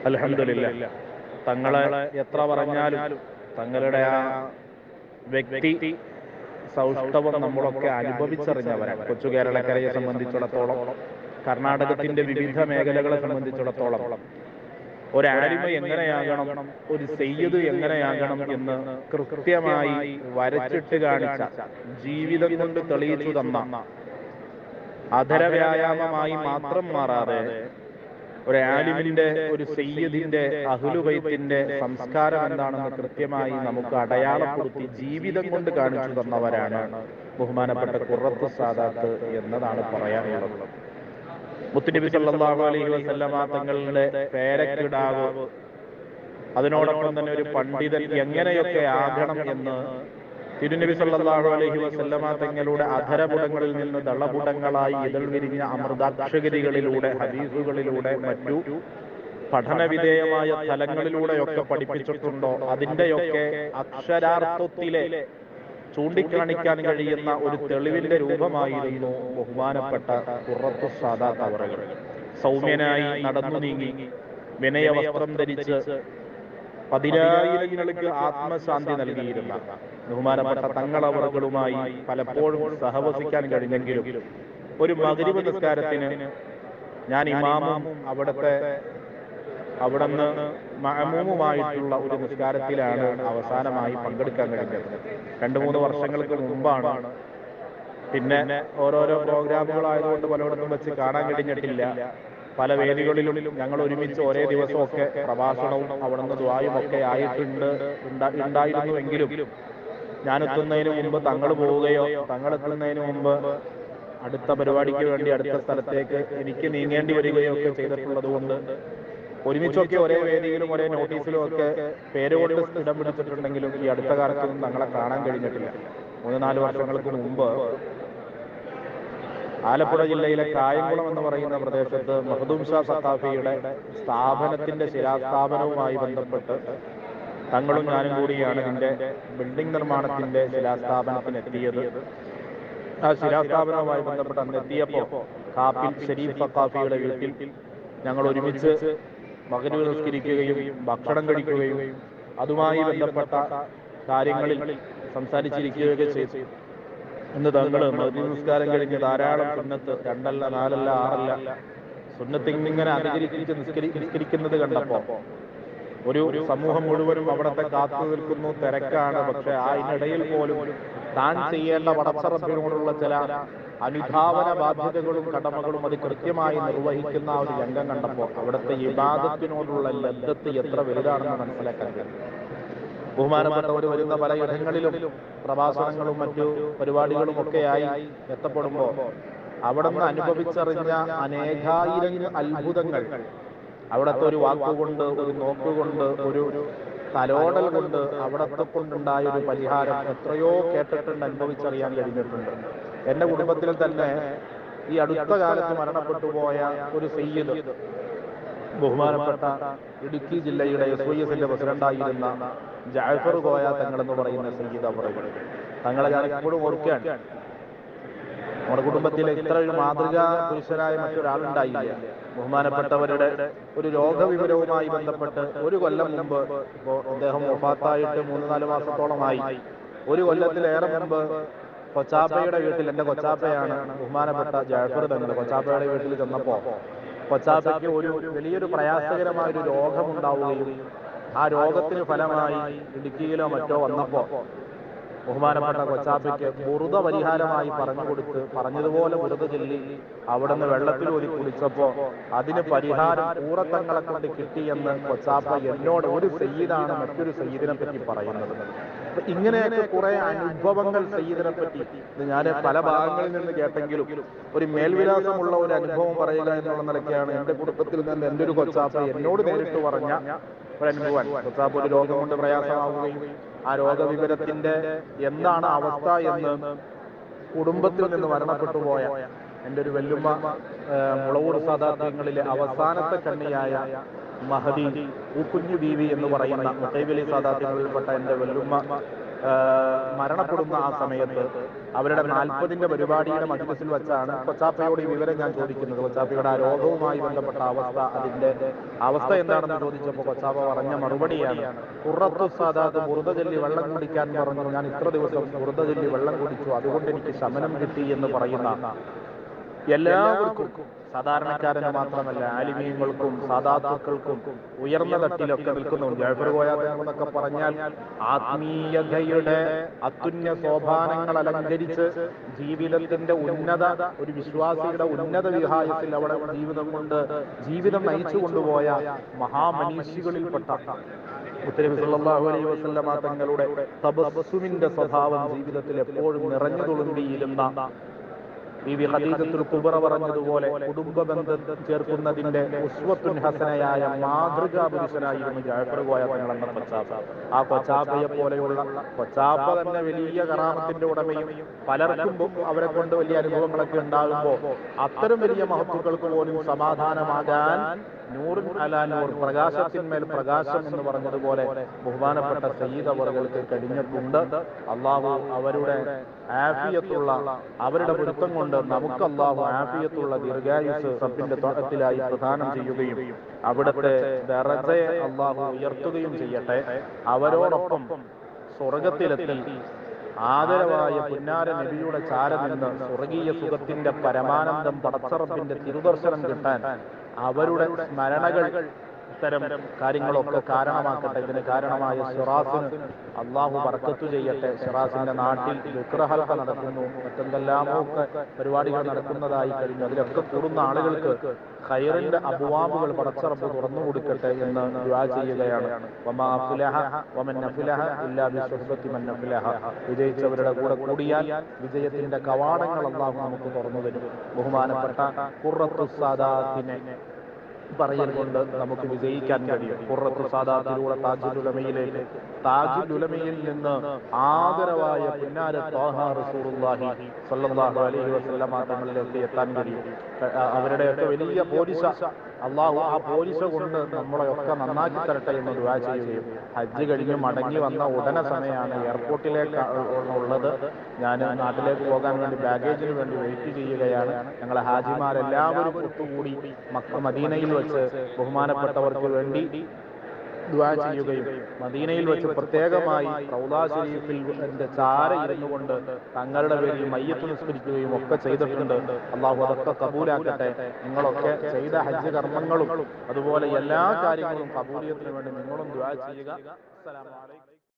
അൽഹംദുലില്ലാ. തങ്ങളെ എത്ര പറഞ്ഞാലും തങ്ങളുടെ ആ വ്യക്തി സൗഷ്ഠവം നമ്മളൊക്കെ അനുഭവിച്ചറിഞ്ഞവരാണ്. കൊച്ചു കേരളക്കരയെ സംബന്ധിച്ചിടത്തോളം, കർണാടകത്തിന്റെ വിവിധ മേഖലകളെ സംബന്ധിച്ചിടത്തോളം ഒരാലിമ എങ്ങനെയാകണം, ഒരു സയ്യിദ് എങ്ങനെയാകണം എന്ന് കൃത്യമായി വരച്ചിട്ട് കാണിച്ച, ജീവിതം കൊണ്ട് തെളിയിച്ചു തന്ന, അധര വ്യായാമമായി മാത്രം മാറാതെ ഒരു ആലിമിന്റെ, ഒരു സയ്യിദിന്റെ, അഹ്ലുബൈത്തിന്റെ സംസ്കാരം എന്താണെന്ന് കൃത്യമായി നമുക്ക് അടയാളപ്പെടുത്തി ജീവിതം കൊണ്ട് കാണിച്ചു തന്നവരാണ് ബഹുമാനപ്പെട്ട ഖുറത്തു സാദാത്ത് എന്നതാണ് പറയാനുള്ളത്. മുത്തുനബി സല്ലല്ലാഹു അലൈഹി വസല്ലമ തങ്ങളുടെ പേരക്കിടാവ്, അതിനോടൊപ്പം തന്നെ ഒരു പണ്ഡിതൻ എങ്ങനെയൊക്കെ ആകണം എന്ന് തിരുനബി സല്ലല്ലാഹു അലൈഹി വസല്ലമ തങ്ങളുടെ അധരപുടങ്ങളിൽ നിന്ന് ദളപുടങ്ങളായി ഇതൾ വിരിഞ്ഞ അമൃതാക്ഷഗതികളിലൂടെ, ഹദീസുകളിലൂടെ, മറ്റു പഠനവിധേയമായ തലങ്ങളിലൂടെയൊക്കെ പഠിപ്പിച്ചിട്ടുണ്ടോ, അതിൻ്റെയൊക്കെ അക്ഷരാർത്ഥത്തിലെ ചൂണ്ടിക്കാണിക്കാൻ കഴിയുന്ന ഒരു തെളിവിന്റെ രൂപമായിരുന്നു ബഹുമാനപ്പെട്ട ഖുറത്തു സാദാത്ത് അവറുകൾ. സൗമ്യനായി നടന്നു നീങ്ങി, വിനയവസ്ത്രം ധരിച്ച് പതിനായിരങ്ങൾക്ക് ആത്മശാന്തി നൽകിയിരുന്ന ബഹുമാനപ്പെട്ട തങ്ങളവറുകളുമായി പലപ്പോഴും സഹവസിക്കാൻ കഴിഞ്ഞെങ്കിലും ഒരു മഗ്രിബ് നിസ്കാരത്തിന് ഞാൻ ഇമാമും അവിടുന്ന് മഅമൂമുമായിട്ടുള്ള ഒരു നിസ്കാരത്തിലാണ് അവസാനമായി പങ്കെടുക്കാൻ കഴിഞ്ഞത്. 2-3 വർഷങ്ങൾക്ക് മുമ്പാണ്. പിന്നെ ഓരോരോ പ്രോഗ്രാമുകളായതുകൊണ്ട് പലയിടത്തും വെച്ച് കാണാൻ കഴിഞ്ഞിട്ടില്ല. പല വേദികളിലും ഞങ്ങൾ ഒരുമിച്ച് ഒരേ ദിവസമൊക്കെ പ്രഭാഷണവും അവിടുന്ന് ദുആയും ഒക്കെ ഉണ്ടായിരുന്നുവെങ്കിലും ഞാനെത്തുന്നതിന് മുമ്പ് തങ്ങൾ പോവുകയോ തങ്ങളെത്തുന്നതിന് മുമ്പ് അടുത്ത പരിപാടിക്ക് വേണ്ടി അടുത്ത സ്ഥലത്തേക്ക് എനിക്ക് നീങ്ങേണ്ടി വരികയോ ഒക്കെ ചെയ്തിട്ടുള്ളത് കൊണ്ട് ഒരുമിച്ചൊക്കെ ഒരേ വേദിയിലും ഒരേ നോട്ടീസിലും ഒക്കെ പേരുകൊണ്ട് ഇടം പിടിച്ചിട്ടുണ്ടെങ്കിലും ഈ അടുത്ത കാലത്തൊന്നും തങ്ങളെ കാണാൻ കഴിഞ്ഞിട്ടില്ല. 3-4 വർഷങ്ങൾക്ക് മുമ്പ് ആലപ്പുഴ ജില്ലയിലെ കായംകുളം എന്ന് പറയുന്ന പ്രദേശത്ത് മഖ്ദൂം ഷാ സഖാഫിയുടെ സ്ഥാപനത്തിന്റെ ശിലാസ്ഥാപനവുമായി ബന്ധപ്പെട്ട് തങ്ങളും ഞാനും കൂടിയാണ് ഇതിന്റെ ബിൽഡിംഗ് നിർമ്മാണത്തിന്റെ ശിലാസ്ഥാപനത്തിനെത്തിയത്. ആ ശിലാസ്ഥാപനവുമായി ബന്ധപ്പെട്ട് അന്ന് എത്തിയപ്പോൾ കാപ്പിൽ ഷരീഫ് സഖാഫിയുടെ വീട്ടിൽ ഞങ്ങൾ ഒരുമിച്ച് മഗ്‌രിബ് നിസ്കരിക്കുകയും ഭക്ഷണം കഴിക്കുകയും അതുമായി ബന്ധപ്പെട്ട കാര്യങ്ങളിൽ സംസാരിച്ചിരിക്കുകയൊക്കെ ചെയ്തു. ഇന്ന് തങ്ങൾ മഗ്‌രിബ് നിസ്കാരം കഴിഞ്ഞ് ധാരാളം സുന്നത്ത്, 2 അല്ല 4 അല്ല 6 അല്ല സുന്നത്ത് ഇങ്ങനെ അനുകരിച്ച് നിസ്കരിക്കുന്നത് കണ്ടപ്പോൾ ഒരു സമൂഹം മുഴുവനും അവിടത്തെ കാത്തു നിൽക്കുന്നു, തിരക്കാണ്. പക്ഷെ അതിനിടയിൽ പോലും താൻ ചെയ്യേണ്ട പടച്ചറബിനോടുള്ള ചില അനുധാവന ബാധ്യതകളും കടമകളും അത് കൃത്യമായി നിർവഹിക്കുന്ന ഒരു രംഗം കണ്ടപ്പോൾ അവിടുത്തെ ഇബാദത്തിനോടുള്ള ലദ്ദത്ത് എത്ര വലുതാണെന്ന് മനസ്സിലാക്കാൻ കഴിയും. ബഹുമാനപ്പെട്ടവർ വരുന്ന പലയിടങ്ങളിലും പ്രഭാഷണങ്ങളും മറ്റു പരിപാടികളും ഒക്കെയായി എത്തപ്പെടുമ്പോൾ അവിടെ നിന്ന് അനുഭവിച്ചറിഞ്ഞ അനേകായിരം അത്ഭുതങ്ങൾ അവിടുത്തെ ഒരു വാക്കുകൊണ്ട്, ഒരു നോക്കുകൊണ്ട്, ഒരു തലോടൽ കൊണ്ട് അവിടത്തെ കൊണ്ടുണ്ടായ ഒരു പരിഹാരം എത്രയോ കേട്ടിട്ടുണ്ട്, അനുഭവിച്ചറിയാൻ കഴിഞ്ഞിട്ടുണ്ട്. എൻ്റെ കുടുംബത്തിൽ തന്നെ ഈ അടുത്ത കാലത്ത് മരണപ്പെട്ടു പോയ ഒരു സയ്യിദ്, ബഹുമാനപ്പെട്ട ഇടുക്കി ജില്ലയുടെ SYS പ്രസിഡന്റായിരുന്ന ജഅഫർ കോയ തങ്ങൾ എന്ന് പറയുന്ന സയ്യിദ് അവറുകൾ. തങ്ങളെ ഞാൻ എപ്പോഴും ഓർക്കുകയാണ്. നമ്മുടെ കുടുംബത്തിലെ ഇത്ര ഒരു മാതൃകാ പുരുഷനായ മറ്റൊരാളുണ്ടായില്ല. ബഹുമാനപ്പെട്ടവരുടെ ഒരു രോഗവിവരവുമായി ബന്ധപ്പെട്ട് 1 കൊല്ലം മുമ്പ്, ഇപ്പോൾ അദ്ദേഹം വഫാത്തായിട്ട് 3-4 മാസത്തോളമായി, 1 കൊല്ലത്തിലേറെ മുമ്പ് കൊച്ചാപ്പയുടെ വീട്ടിൽ, എൻ്റെ കൊച്ചാപ്പയാണ് ബഹുമാനപ്പെട്ട ജഅഫർ തങ്ങൾ, കൊച്ചാപ്പയുടെ വീട്ടിൽ ചെന്നപ്പോൾ കൊച്ചാപ്പയ്ക്ക് ഒരു വലിയൊരു പ്രയാസകരമായൊരു രോഗമുണ്ടാവുകയും ആ രോഗത്തിന് ഫലമായി ഇടുക്കിയിലോ മറ്റോ വന്നപ്പോൾ ബഹുമാനപ്പെട്ട കൊച്ചാപ്പയ്ക്ക് ബുറുദ പരിഹാരമായി പറഞ്ഞു കൊടുത്ത്, പറഞ്ഞതുപോലെ ബുറുദ ചൊല്ലി അവിടെ നിന്ന് വെള്ളത്തിൽ ഒതുക്കി കുടിച്ചപ്പോൾ അതിന് പരിഹാരം പൂറത്തങ്ങളെ കൊണ്ട് കിട്ടിയെന്ന് കൊച്ചാപ്പ എന്നോട്, ഒരു സയ്യിദാണ് മറ്റൊരു സയ്യിദിനെ പറ്റി പറയുന്നത്. അപ്പൊ ഇങ്ങനെയൊക്കെ കുറെ അനുഭവങ്ങൾ സയ്യിദിനെ പറ്റി ഞാൻ പല ഭാഗങ്ങളിൽ നിന്ന് കേട്ടെങ്കിലും ഒരു മേൽവിലാസമുള്ള ഒരു അനുഭവം പറയുക എന്നുള്ള നിലയ്ക്കാണ് എൻ്റെ കുടുംബത്തിൽ നിന്ന് എൻ്റെ ഒരു കൊച്ചാപ്പ എന്നോട് നേരിട്ട് പറഞ്ഞ ഒരു അനുഭവം. കൊച്ചാപ്പ ഒരു രോഗം കൊണ്ട് പ്രയാസമാവുകയും ആ രോഗവിവരത്തിന്റെ എന്താണ് അവസ്ഥ എന്ന് കുടുംബത്തിൽ നിന്ന് മരണപ്പെട്ടു പോയ എൻ്റെ ഒരു വല്ലുമ്മ, മുളവൂർ സാദാത്യങ്ങളിലെ അവസാനത്തെ കണ്ണിയായ മഹദി പൂക്കുഞ്ഞു ബീവി എന്ന് പറയുന്ന മുത്തൈബലി സാദാത്യങ്ങളിൽപ്പെട്ട എൻ്റെ വല്ലുമ്മ മരണപ്പെടുന്ന ആ സമയത്ത് അവരുടെ 40ന്റെ പരിപാടിയുടെ മജ്‌ലിസിൽ വെച്ചാണ് കൊച്ചാപ്പയോട് ഈ വിവരം ഞാൻ ചോദിക്കുന്നത്. കൊച്ചാപ്പയുടെ ആ രോഗവുമായി ബന്ധപ്പെട്ട അവസ്ഥ, അതിന്റെ അവസ്ഥ എന്താണെന്ന് ചോദിച്ചപ്പോൾ കൊച്ചാപ്പ പറഞ്ഞ മറുപടിയാണ്, ഖുറത്തു സാദാത്ത് ബുർദ ചൊല്ലി വെള്ളം കുടിക്കാൻ പറഞ്ഞു. ഞാൻ ഇത്ര ദിവസം ബുർദ ചൊല്ലി വെള്ളം കുടിച്ചു, അതുകൊണ്ട് എനിക്ക് ശമനം കിട്ടി എന്ന് പറയുന്ന എല്ലാവർക്കും, സാധാരണക്കാരന് മാത്രമല്ല, ആലിമീങ്ങൾക്കും സാദാത്തുക്കൾക്കും ഉയർന്ന തട്ടിലൊക്കെ നിൽക്കുന്നുണ്ട്. ജഅഫർ കോയ എന്നൊക്കെ പറഞ്ഞാൽ ആത്മീയതയുടെ അത്യുന്ന സോപാനങ്ങൾ അലങ്കരിച്ച് ജീവിതത്തിന്റെ ഉന്നത, ഒരു വിശ്വാസിയുടെ ഉന്നത വിഹായത്തിൽ അവിടെ ജീവിതം നയിച്ചു കൊണ്ടുപോയ മഹാമനീഷികളിൽപ്പെട്ട മുത്തനബി സല്ലല്ലാഹു അലൈഹി വസല്ലമ തങ്ങളുടെ തബസ്സുമിന്റെ സ്വഭാവം ജീവിതത്തിൽ എപ്പോഴും നിറഞ്ഞു തുളുമ്പിയിരുന്ന ബീവി ഖദീജത്തുൽ കുബ്ര പറഞ്ഞതുപോലെ കുടുംബ ബന്ധം ചേർക്കുന്നതിന്റെ ഉസ്വത്തുൻ ഹസനയായ മാതൃകാ പുരുഷനായിരുന്നു ജഅഫർ കോയ തങ്ങൾ എന്ന കൊച്ചാപ്പ. ആ കൊച്ചാപ്പയെ പോലെയുള്ള, കൊച്ചാപ്പ തന്നെ വലിയ കറാമത്തിന്റെ ഉടമയും പലർക്കും അവരെ കൊണ്ട് വലിയ അനുഭവങ്ങളൊക്കെ ഉണ്ടാകുമ്പോൾ അത്തരം വലിയ മഹത്തുക്കൾക്ക് പോലും സമാധാനമാകാൻ നൂറുൻ അലാ നൂർ, പ്രകാശത്തിന്മേൽ പ്രകാശം എന്ന് പറഞ്ഞതുപോലെ ബഹുമാനപ്പെട്ട സയ്യിദ് അവറുകൾക്ക് കഴിഞ്ഞിട്ടുണ്ട്. അള്ളാഹു അവരുടെ ആഫിയത്തുള്ള, അവരുടെ പൊരുത്തം കൊണ്ട് നമുക്ക് അള്ളാഹു ആഫിയത്തുള്ള ദീർഘായുസ് റബ്ബിന്റെ ത്വഅത്തിലായി പ്രദാനം ചെയ്യുകയും അവിടുത്തെ ദറജയെ അള്ളാഹു ഉയർത്തുകയും ചെയ്യട്ടെ. അവരോടൊപ്പം സ്വർഗത്തിലെത്തി ആദരവായ പുന്നാര നബിയുടെ ചാര നിന്ന് സ്വർഗീയ സുഖത്തിന്റെ പരമാനന്ദം പടച്ച റബ്ബിന്റെ തിരുദർശനം കിട്ടാൻ അവരുടെ സ്മരണകൾ ഇത്തരം കാര്യങ്ങളൊക്കെ കാരണമാക്കട്ടെ. ഇതിന് കാരണമായ സിറാസിന് അള്ളാഹു ബർക്കത്ത് ചെയ്യട്ടെ. സിറാസിന്റെ നാട്ടിൽ ദുഃഖഹൽഖ നടക്കുന്നു, മറ്റെന്തെല്ലാമോ ഒക്കെ പരിപാടികൾ നടക്കുന്നതായി കഴിഞ്ഞു. അതിലൊക്കെ കൂടുന്ന ആളുകൾക്ക് ഖൈറിന്റെ അബ്വാബുകൾ പടച്ച റബ്ബ് തുറന്നു കൊടുക്കട്ടെ എന്ന് ദുആ ചെയ്യുകയാണ്. വമാ അഫ്ലഹ വമൻ അഫ്ലഹ ഇല്ലാ ബിസുഹ്ബത്തി മൻ അഫ്ലഹ. വിജയിച്ചവരുടെ കൂടെ കൂടിയാൽ വിജയത്തിന്റെ കവാടങ്ങൾ അള്ളാഹു നമുക്ക് തുറന്നു തരും. ബഹുമാനപ്പെട്ട ഖുറത്തുസ് സാദാത്തിനെ പറയൽ കൊണ്ട് നമുക്ക് വിജയിക്കാൻ കഴിയും. ഖുറത്തു സാദാത്തിലൂടെ താജുൽ ഉലമയിലേക്ക്, താജുൽ ഉലമയിൽ നിന്ന് ആദരവായ പുന്നാര ത്വാഹ റസൂലുള്ളാഹി സ്വല്ലല്ലാഹു അലൈഹി വസല്ലമ തങ്ങളിലേക്ക് എത്താൻ കഴിയും. അവരുടെയൊക്കെ വലിയ പോരിശ അള്ളാഹു ആ പോരിശ കൊണ്ട് നമ്മളെയൊക്കെ നന്നാക്കി തരട്ടെ എന്ന് ദുആ ചെയ്യുകയും, ഹജ്ജ് കഴിഞ്ഞ് മടങ്ങി വന്ന ഉടനെ സമയമാണ് എയർപോർട്ടിലേക്ക് ഉള്ളത്. ഞാൻ നാട്ടിലേക്ക് പോകാൻ വേണ്ടി ബാഗേജിന് വേണ്ടി വെയിറ്റ് ചെയ്യുകയാണ്. ഞങ്ങളെ ഹാജിമാരെല്ലാവരും ഒത്തുകൂടി മദീനയിൽ വെച്ച് ബഹുമാനപ്പെട്ടവർക്ക് വേണ്ടി ദുആ ചെയ്യുകയും മദീനയിൽ വെച്ച് പ്രത്യേകമായി റൗളാ ശരീഫിൽ ചാര ഇരുന്നു കൊണ്ട് തങ്ങളുടെ പേരിൽ മയ്യത്ത് നിസ്കരിക്കുകയും ഒക്കെ ചെയ്തിട്ടുണ്ട്. അള്ളാഹു അതൊക്കെ കബൂലാക്കട്ടെ. നിങ്ങളൊക്കെ ചെയ്ത ഹജ്ജ് കർമ്മങ്ങളും അതുപോലെ എല്ലാ കാര്യങ്ങളും കബൂലിയത്തിന് വേണ്ടി നിങ്ങളും ദുആ ചെയ്യുക. അസ്സലാമു അലൈക്കും.